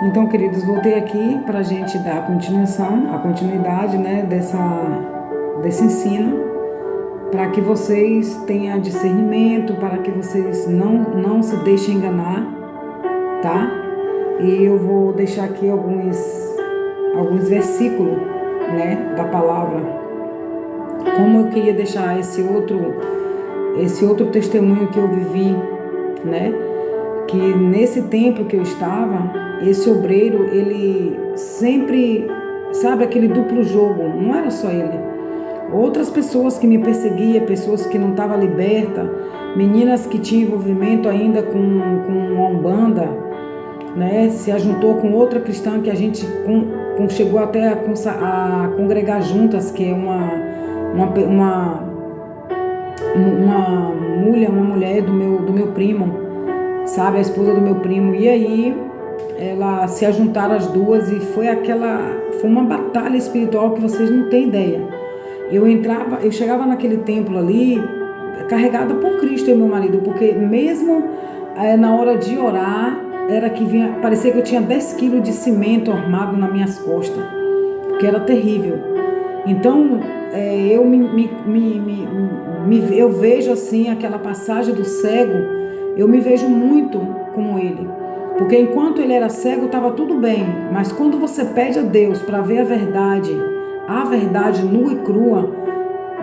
Então, queridos, voltei aqui para a gente dar a continuidade, né, desse ensino, para que vocês tenham discernimento, para que vocês não se deixem enganar, tá? E eu vou deixar aqui alguns versículos, né, da palavra. Como eu queria deixar esse outro testemunho que eu vivi, né? Que nesse tempo que eu estava, esse obreiro, ele sempre, sabe, aquele duplo jogo, não era só ele. Outras pessoas que me perseguiam, pessoas que não estavam libertas, meninas que tinham envolvimento ainda com a Umbanda, né? Se ajuntou com outra cristã que a gente chegou até a congregar juntas, que é uma mulher do meu primo, sabe, a esposa do meu primo. E aí ela se ajuntaram as duas e foi uma batalha espiritual que vocês não têm ideia. Eu chegava naquele templo ali carregada por Cristo e meu marido, porque mesmo na hora de orar era que parecia que eu tinha 10 quilos de cimento armado nas minhas costas, porque era terrível. Então eu vejo assim aquela passagem do cego, eu me vejo muito como ele, porque enquanto ele era cego estava tudo bem, mas quando você pede a Deus para ver a verdade nua e crua,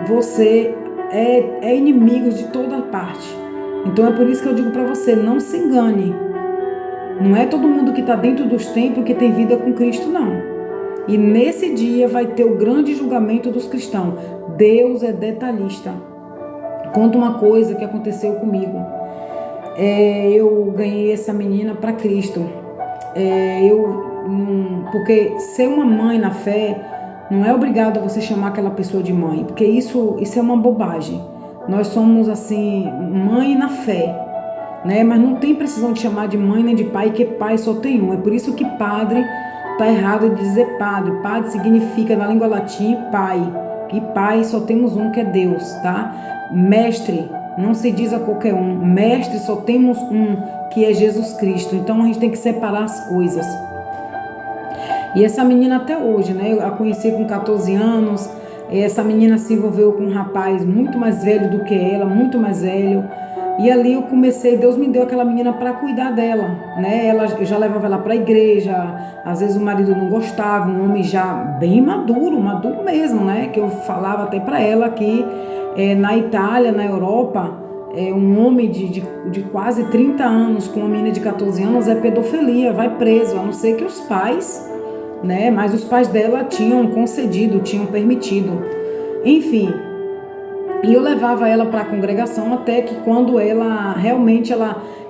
você é inimigo de toda parte. Então é por isso que eu digo para você, não se engane, não é todo mundo que está dentro dos templos que tem vida com Cristo, não. E nesse dia vai ter o grande julgamento dos cristãos. Deus é detalhista. Conta uma coisa que aconteceu comigo. Eu ganhei essa menina para Cristo. Porque ser uma mãe na fé não é obrigado você chamar aquela pessoa de mãe, porque isso é uma bobagem. Nós somos assim, mãe na fé, né? Mas não tem precisão de chamar de mãe nem de pai, que pai só tem um. É por isso que padre está errado de dizer padre. Padre significa na língua latim pai, e pai só temos um, que é Deus, tá? Mestre não se diz a qualquer um. Mestre só temos um, que é Jesus Cristo. Então a gente tem que separar as coisas. E essa menina até hoje, né? Eu a conheci com 14 anos. Essa menina se envolveu com um rapaz muito mais velho do que ela, muito mais velho. E ali eu comecei, Deus me deu aquela menina para cuidar dela, né? Eu já levava ela para a igreja, às vezes o marido não gostava, um homem já bem maduro mesmo, né? Que eu falava até para ela que na Itália, na Europa, um homem de quase 30 anos com uma menina de 14 anos é pedofilia, vai preso, a não ser que os pais, né? Mas os pais dela tinham concedido, tinham permitido. Enfim, e eu levava ela para a congregação até que quando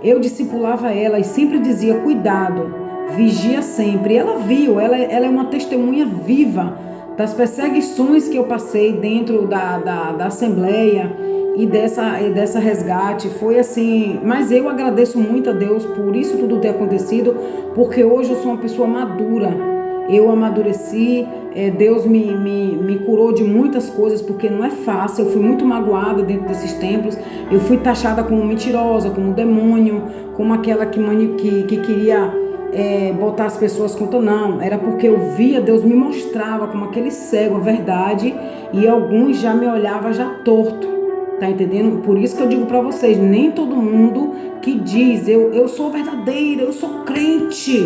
eu discipulava ela e sempre dizia, cuidado, vigia sempre. E ela viu, ela é uma testemunha viva das perseguições que eu passei dentro da Assembleia e dessa resgate. Foi assim, mas eu agradeço muito a Deus por isso tudo ter acontecido, porque hoje eu sou uma pessoa madura. Eu amadureci, Deus me curou de muitas coisas, porque não é fácil. Eu fui muito magoada dentro desses templos. Eu fui taxada como mentirosa, como demônio, como aquela que queria botar as pessoas contra. Não, era porque eu via, Deus me mostrava como aquele cego a verdade, e alguns já me olhavam já torto, tá entendendo? Por isso que eu digo para vocês, nem todo mundo que diz, eu sou verdadeira, eu sou crente,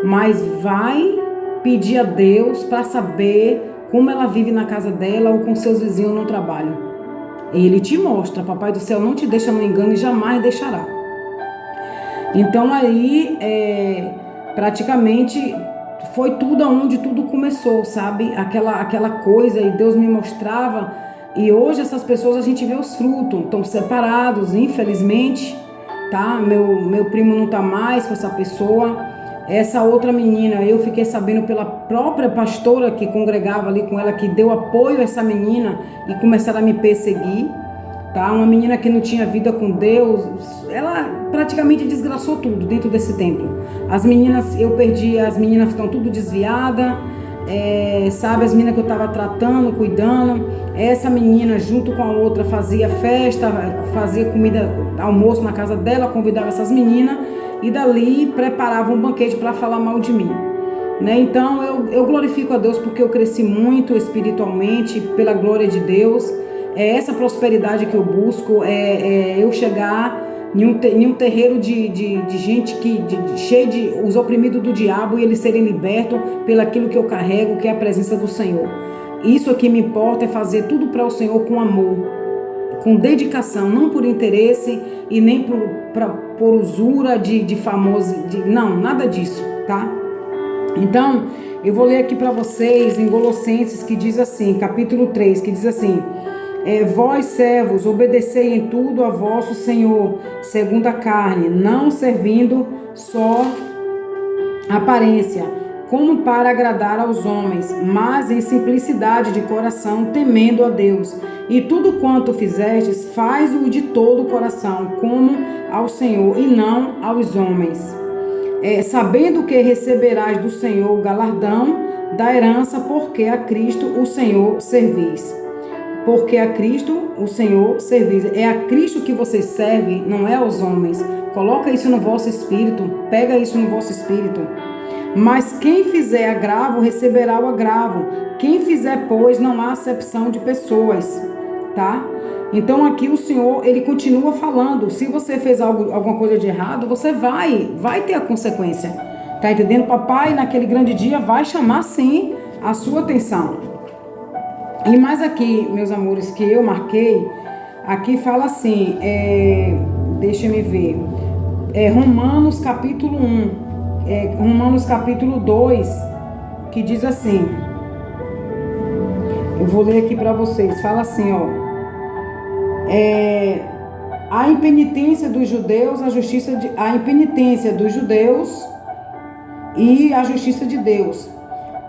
mas vai pedir a Deus para saber como ela vive na casa dela ou com seus vizinhos no trabalho. Ele te mostra, Papai do Céu não te deixa no engano e jamais deixará. Então aí, praticamente, foi tudo aonde tudo começou, sabe? Aquela coisa, e Deus me mostrava, e hoje essas pessoas a gente vê os frutos, estão separados, infelizmente, tá? Meu primo não tá mais com essa pessoa. Essa outra menina, eu fiquei sabendo pela própria pastora que congregava ali com ela, que deu apoio a essa menina e começaram a me perseguir, tá? Uma menina que não tinha vida com Deus, ela praticamente desgraçou tudo dentro desse templo. Eu perdi, as meninas estão tudo desviadas, sabe, as meninas que eu estava tratando, cuidando. Essa menina junto com a outra fazia festa, fazia comida, almoço na casa dela, convidava essas meninas. e dali preparavam um banquete para falar mal de mim. Né? Então eu glorifico a Deus porque eu cresci muito espiritualmente, pela glória de Deus. É essa prosperidade que eu busco, eu chegar em um terreiro de gente cheio de os oprimidos do diabo, e eles serem libertos pelaquilo que eu carrego, que é a presença do Senhor. Isso aqui me importa, é fazer tudo para o Senhor com amor, com dedicação, não por interesse e nem por usura de famoso, não, nada disso, tá? Então, eu vou ler aqui para vocês em Colossenses, que diz assim, capítulo 3, que diz assim: vós, servos, obedecei em tudo a vosso Senhor, segundo a carne, não servindo só aparência, como para agradar aos homens, mas em simplicidade de coração, temendo a Deus. E tudo quanto fizestes, faz-o de todo o coração, como ao Senhor, e não aos homens. Sabendo que receberás do Senhor o galardão da herança, porque a Cristo o Senhor servis. Porque a Cristo o Senhor servis. É a Cristo que você serve, não é aos homens. Coloca isso no vosso espírito, pega isso no vosso espírito. Mas quem fizer agravo, receberá o agravo. Quem fizer, pois, não há acepção de pessoas, tá? Então aqui o Senhor, ele continua falando, se você fez alguma coisa de errado, você vai ter a consequência. Tá entendendo? Papai, naquele grande dia, vai chamar sim a sua atenção. E mais aqui, meus amores, que eu marquei, aqui fala assim, deixa eu ver, Romanos capítulo 1, Romanos capítulo 2, que diz assim, eu vou ler aqui para vocês, fala assim, ó, a impenitência dos judeus, a impenitência dos judeus e a justiça de Deus.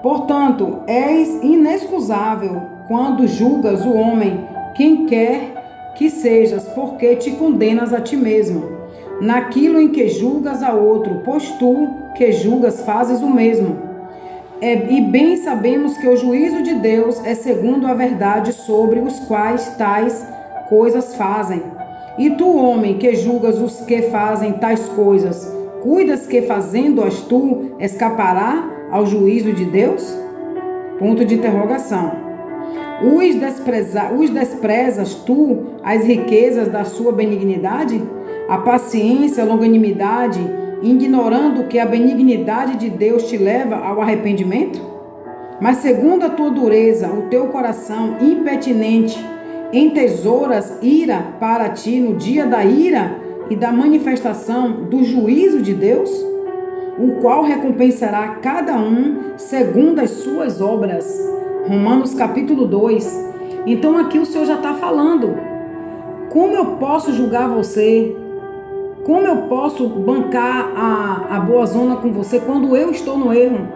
Portanto, és inexcusável quando julgas o homem, quem quer que sejas, porque te condenas a ti mesmo, naquilo em que julgas a outro, pois tu que julgas fazes o mesmo. E bem sabemos que o juízo de Deus é segundo a verdade sobre os quais tais coisas fazem. E tu, homem, que julgas os que fazem tais coisas, cuidas que fazendo-as tu escapará ao juízo de Deus? Ponto de interrogação. Os desprezas tu as riquezas da sua benignidade, a paciência, a longanimidade, ignorando que a benignidade de Deus te leva ao arrependimento? Mas segundo a tua dureza, o teu coração impertinente entesouras ira para ti no dia da ira e da manifestação do juízo de Deus, o qual recompensará cada um segundo as suas obras. Romanos capítulo 2. Então aqui o Senhor já está falando. Como eu posso julgar você? Como eu posso bancar a boa zona com você quando eu estou no erro?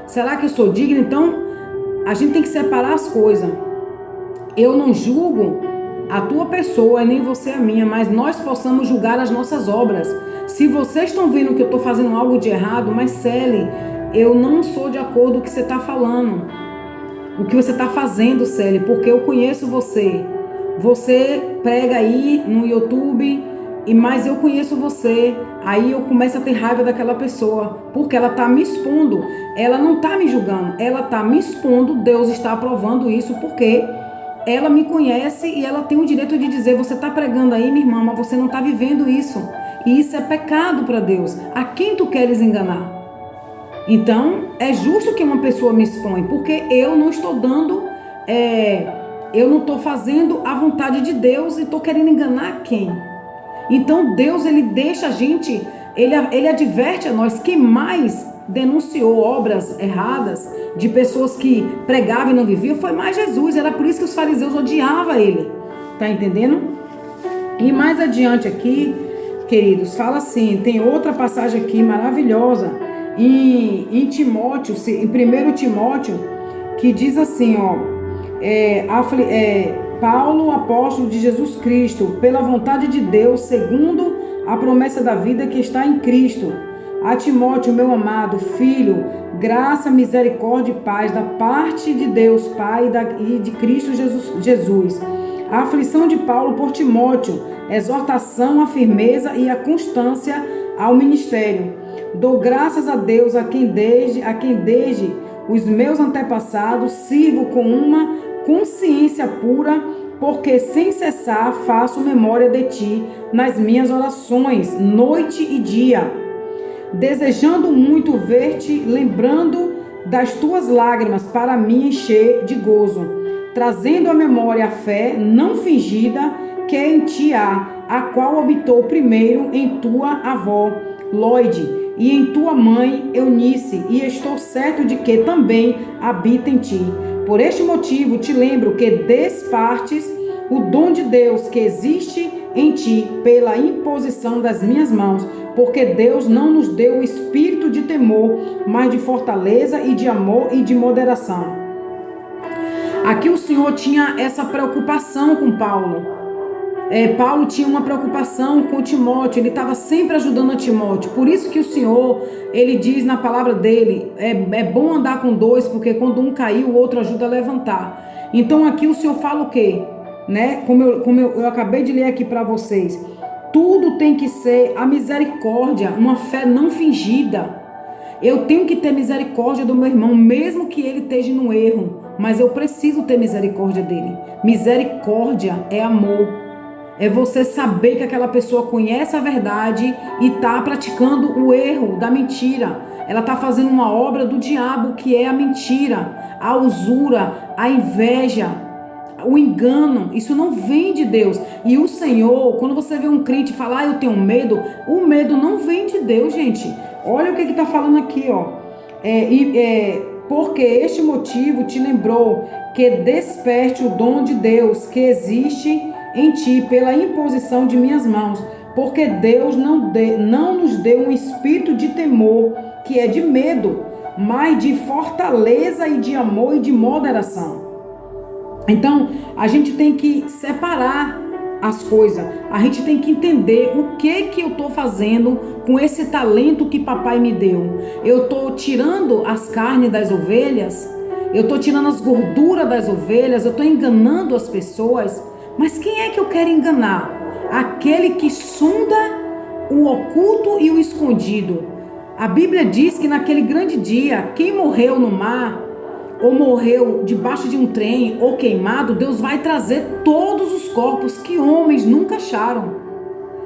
Será que eu sou digno? Então a gente tem que separar as coisas. Eu não julgo a tua pessoa, nem você a minha, mas nós possamos julgar as nossas obras. Se vocês estão vendo que eu estou fazendo algo de errado, mas Célia, eu não sou de acordo com o que você está falando, o que você está fazendo, Célia, porque eu conheço você. Você prega aí no YouTube, mas eu conheço você. Aí eu começo a ter raiva daquela pessoa, porque ela está me expondo. Ela não está me julgando, ela está me expondo. Deus está aprovando isso, porque ela me conhece e ela tem o direito de dizer: você está pregando aí, minha irmã, mas você não está vivendo isso. E isso é pecado para Deus. A quem tu queres enganar? Então, é justo que uma pessoa me expõe, porque eu não estou dando, eu não estou fazendo a vontade de Deus e estou querendo enganar quem? Então, Deus, ele deixa a gente, ele adverte a nós. Quem mais denunciou obras erradas de pessoas que pregavam e não viviam foi mais Jesus. Era por isso que os fariseus odiavam ele. Tá entendendo? E mais adiante aqui, queridos, fala assim, tem outra passagem aqui maravilhosa em Timóteo, em 1 Timóteo, que diz assim, ó, Paulo, apóstolo de Jesus Cristo, pela vontade de Deus, segundo a promessa da vida que está em Cristo, a Timóteo, meu amado filho, graça, misericórdia e paz da parte de Deus Pai e de Cristo Jesus. A aflição de Paulo por Timóteo, exortação, a firmeza e a constância ao ministério. Dou graças a Deus a quem desde os meus antepassados sirvo com uma consciência pura, porque sem cessar faço memória de ti nas minhas orações, noite e dia, desejando muito ver-te, lembrando das tuas lágrimas para me encher de gozo, trazendo à memória a fé não fingida que em ti há, a qual habitou primeiro em tua avó, Loide, e em tua mãe, Eunice, e estou certo de que também habita em ti. Por este motivo te lembro que despartes o dom de Deus que existe em ti pela imposição das minhas mãos, porque Deus não nos deu o espírito de temor, mas de fortaleza e de amor e de moderação. Aqui o Senhor tinha essa preocupação com Paulo. Paulo tinha uma preocupação com Timóteo, ele estava sempre ajudando a Timóteo. Por isso que o Senhor, ele diz na palavra dele, é bom andar com dois, porque quando um cair, o outro ajuda a levantar. Então aqui o Senhor fala o quê? Né? Como eu acabei de ler aqui para vocês, tudo tem que ser a misericórdia, uma fé não fingida. Eu tenho que ter misericórdia do meu irmão, mesmo que ele esteja no erro, mas eu preciso ter misericórdia dele. Misericórdia é amor. É você saber que aquela pessoa conhece a verdade e está praticando o erro da mentira. Ela está fazendo uma obra do diabo, que é a mentira, a usura, a inveja, o engano. Isso não vem de Deus. E o Senhor, quando você vê um crente falar, eu tenho medo, o medo não vem de Deus, gente. Olha o que está falando aqui, ó. Porque este motivo te lembrou que desperte o dom de Deus que existe em ti pela imposição de minhas mãos, porque Deus não nos deu um espírito de temor, que é de medo, mas de fortaleza e de amor e de moderação. Então, a gente tem que separar as coisas, a gente tem que entender o que eu estou fazendo com esse talento que papai me deu. Eu estou tirando as carnes das ovelhas, eu estou tirando as gorduras das ovelhas, eu estou enganando as pessoas. Mas quem é que eu quero enganar? Aquele que sonda o oculto e o escondido. A Bíblia diz que naquele grande dia, quem morreu no mar, ou morreu debaixo de um trem, ou queimado, Deus vai trazer todos os corpos que homens nunca acharam.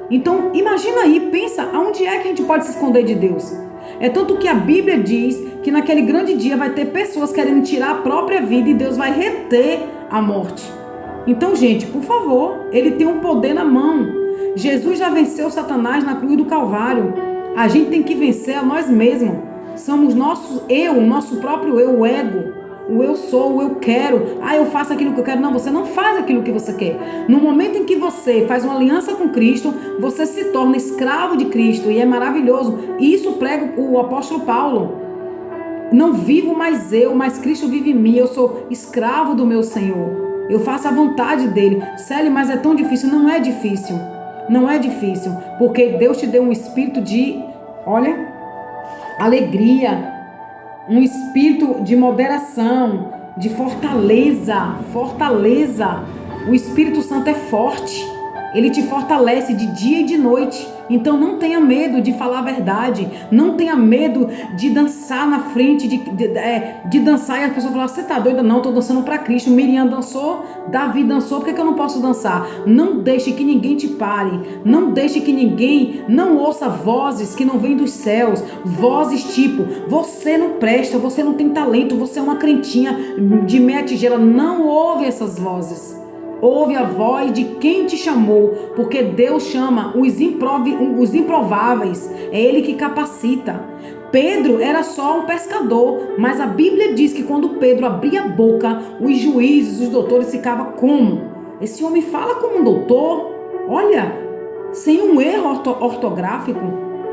Então, imagina aí, pensa, aonde é que a gente pode se esconder de Deus? É tanto que a Bíblia diz que naquele grande dia vai ter pessoas querendo tirar a própria vida e Deus vai reter a morte. Então, gente, por favor, ele tem um poder na mão. Jesus já venceu Satanás na cruz do Calvário. A gente tem que vencer a nós mesmos. Somos nosso próprio eu, o ego. O eu sou, o eu quero. Eu faço aquilo que eu quero. Não, você não faz aquilo que você quer. No momento em que você faz uma aliança com Cristo, você se torna escravo de Cristo. E é maravilhoso. Isso prega o apóstolo Paulo. Não vivo mais eu, mas Cristo vive em mim. Eu sou escravo do meu Senhor. Eu faço a vontade dele. Célia, mas é tão difícil. Não é difícil. Não é difícil. Porque Deus te deu um espírito de, alegria. Um espírito de moderação, de fortaleza. Fortaleza. O Espírito Santo é forte. Ele te fortalece de dia e de noite. Então não tenha medo de falar a verdade. Não tenha medo de dançar na frente, de dançar e as pessoas falam, você tá doida? Não, tô dançando para Cristo. Miriam dançou, Davi dançou, por que eu não posso dançar? Não deixe que ninguém te pare. Não deixe que ninguém não ouça vozes que não vêm dos céus. Vozes tipo, você não presta, você não tem talento, você é uma crentinha de meia tigela. Não ouve essas vozes. Ouve a voz de quem te chamou, porque Deus chama os improváveis, é Ele que capacita. Pedro era só um pescador, mas a Bíblia diz que quando Pedro abria a boca, os juízes, os doutores ficavam como? Esse homem fala como um doutor, olha, sem um erro ortográfico,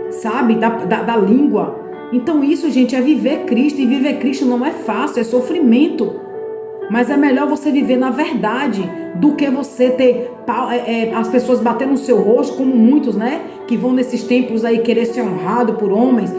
sabe, da língua. Então isso, gente, é viver Cristo, e viver Cristo não é fácil, é sofrimento. Mas é melhor você viver na verdade do que você ter as pessoas batendo no seu rosto, como muitos, né? Que vão nesses tempos aí querer ser honrado por homens.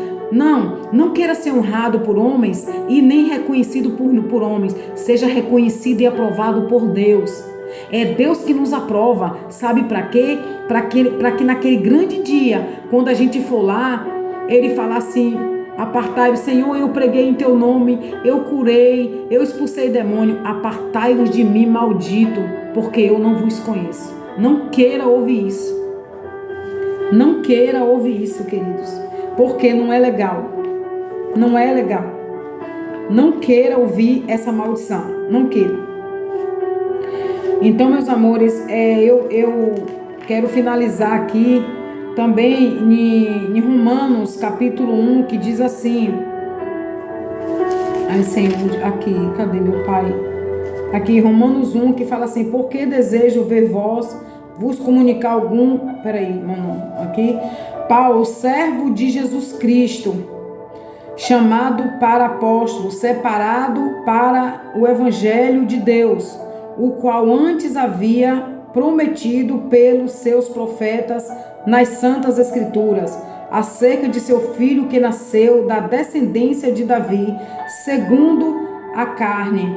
Não queira ser honrado por homens e nem reconhecido por homens. Seja reconhecido e aprovado por Deus. É Deus que nos aprova. Sabe para quê? Para que naquele grande dia, quando a gente for lá, Ele falar assim: apartai-vos, Senhor, eu preguei em teu nome, eu curei, eu expulsei demônio. Apartai-vos de mim, maldito, porque eu não vos conheço. Não queira ouvir isso. Não queira ouvir isso, queridos, porque não é legal. Não é legal. Não queira ouvir essa maldição. Não queira. Então, meus amores, eu quero finalizar aqui também em Romanos, capítulo 1, que diz assim. Ai, Senhor, aqui, cadê meu Pai? Aqui, Romanos 1, que fala assim: porque desejo ver vos comunicar algum... Peraí, não. Aqui. Paulo, servo de Jesus Cristo, chamado para apóstolo, separado para o evangelho de Deus, o qual antes havia prometido pelos seus profetas nas santas escrituras, acerca de seu filho que nasceu da descendência de Davi, segundo a carne,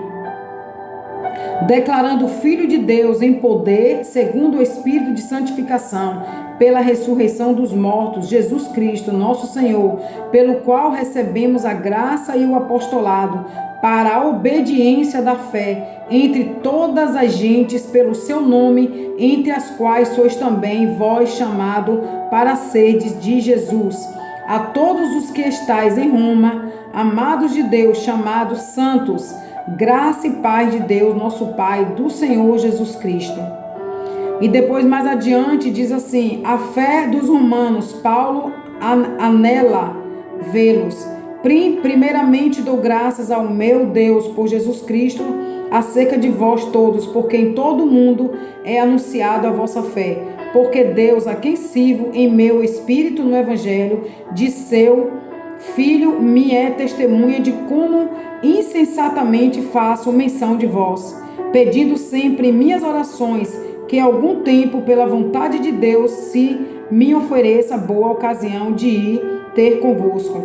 declarando filho de Deus em poder, segundo o Espírito de santificação, pela ressurreição dos mortos, Jesus Cristo, nosso Senhor, pelo qual recebemos a graça e o apostolado, para a obediência da fé entre todas as gentes, pelo seu nome, entre as quais sois também vós chamado para serdes de Jesus. A todos os que estáis em Roma, amados de Deus, chamados santos, graça e paz de Deus, nosso Pai, do Senhor Jesus Cristo. E depois, mais adiante, diz assim: a fé dos romanos, Paulo anela vê-los. Primeiramente dou graças ao meu Deus por Jesus Cristo, acerca de vós todos, porque em todo o mundo é anunciado a vossa fé. Porque Deus, a quem sirvo em meu espírito no evangelho de seu Filho, me é testemunha de como insensatamente faço menção de vós, pedindo sempre em minhas orações que algum tempo, pela vontade de Deus, se me ofereça boa ocasião de ir ter convosco.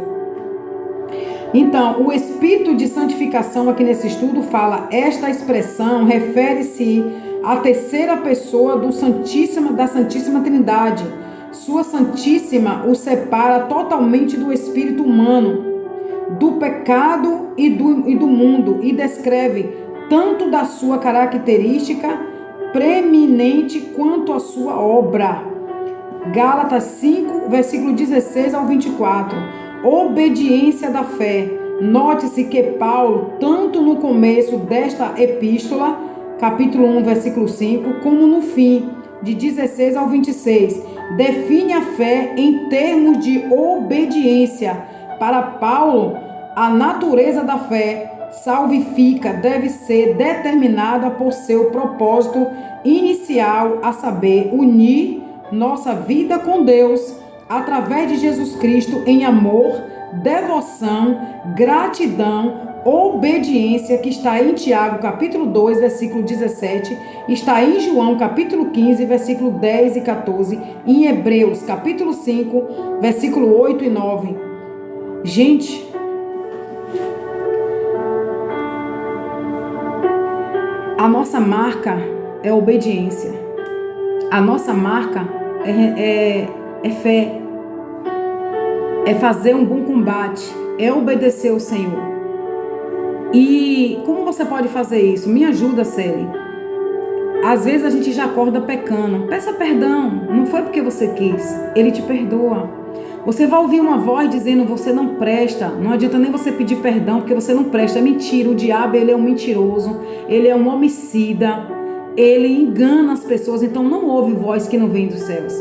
Então, o Espírito de santificação aqui nesse estudo fala, esta expressão refere-se à terceira pessoa da Santíssima Trindade. Sua Santíssima o separa totalmente do espírito humano, do pecado e do mundo, e descreve tanto da sua característica preeminente quanto a sua obra. Gálatas 5, versículo 16 ao 24. Obediência da fé. Note-se que Paulo, tanto no começo desta epístola, capítulo 1, versículo 5, como no fim, de 16 ao 26, define a fé em termos de obediência. Para Paulo, a natureza da fé salvífica deve ser determinada por seu propósito inicial, a saber, unir nossa vida com Deus através de Jesus Cristo em amor, devoção, gratidão, obediência, que está em Tiago, capítulo 2, versículo 17, está em João, capítulo 15, versículo 10 e 14, em Hebreus, capítulo 5, versículo 8 e 9. Gente, a nossa marca é obediência. A nossa marca é fé. É fazer um bom combate. É obedecer ao Senhor. E como você pode fazer isso? Me ajuda, Célia. Às vezes a gente já acorda pecando. Peça perdão. Não foi porque você quis. Ele te perdoa. Você vai ouvir uma voz dizendo: você não presta. Não adianta nem você pedir perdão, porque você não presta. É mentira. O diabo, ele é um mentiroso. Ele é um homicida. Ele engana as pessoas. Então não ouve voz que não vem dos céus.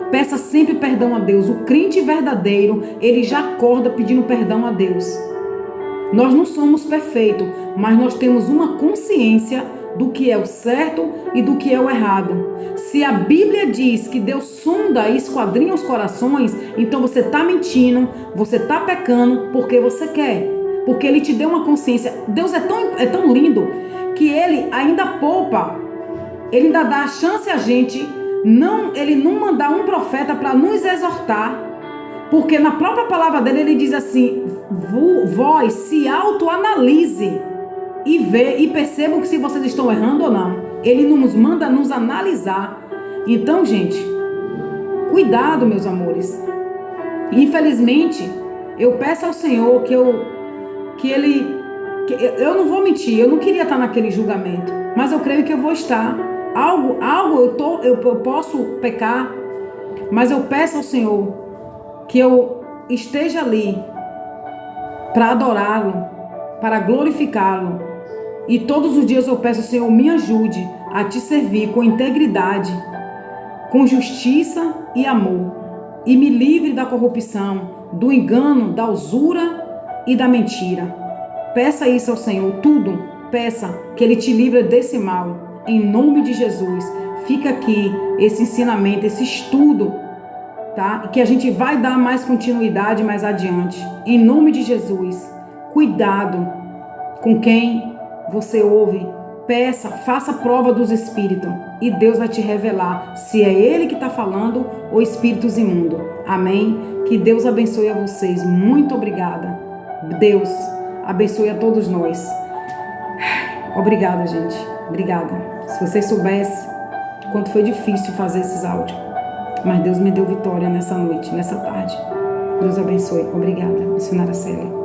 Peça sempre perdão a Deus. O crente verdadeiro, ele já acorda pedindo perdão a Deus. Nós não somos perfeitos, mas nós temos uma consciência do que é o certo e do que é o errado. Se a Bíblia diz que Deus sonda e esquadrinha os corações, então você está mentindo, você está pecando porque você quer. Porque Ele te deu uma consciência. Deus é tão lindo que Ele ainda poupa, Ele ainda dá a chance a gente, Ele não mandar um profeta para nos exortar. Porque na própria palavra dele, ele diz assim: vós se autoanalise e percebam que se vocês estão errando ou não. Ele nos manda nos analisar. Então, gente, cuidado, meus amores. Infelizmente, eu peço ao Senhor eu não vou mentir, eu não queria estar naquele julgamento, mas eu creio que eu vou estar. Eu posso pecar, mas eu peço ao Senhor que eu esteja ali para adorá-lo, para glorificá-lo. E todos os dias eu peço ao Senhor, me ajude a te servir com integridade, com justiça e amor, e me livre da corrupção, do engano, da usura e da mentira. Peça isso ao Senhor, tudo. Peça que Ele te livre desse mal. Em nome de Jesus. Fica aqui esse ensinamento, esse estudo, tá? Que a gente vai dar mais continuidade mais adiante. Em nome de Jesus. Cuidado com quem você ouve. Peça, faça prova dos espíritos. E Deus vai te revelar se é Ele que está falando ou espíritos imundos. Amém? Que Deus abençoe a vocês. Muito obrigada. Deus abençoe a todos nós. Obrigada, gente. Obrigada. Se vocês soubessem quanto foi difícil fazer esses áudios. Mas Deus me deu vitória nessa noite, nessa tarde. Deus abençoe. Obrigada, missionária Célia.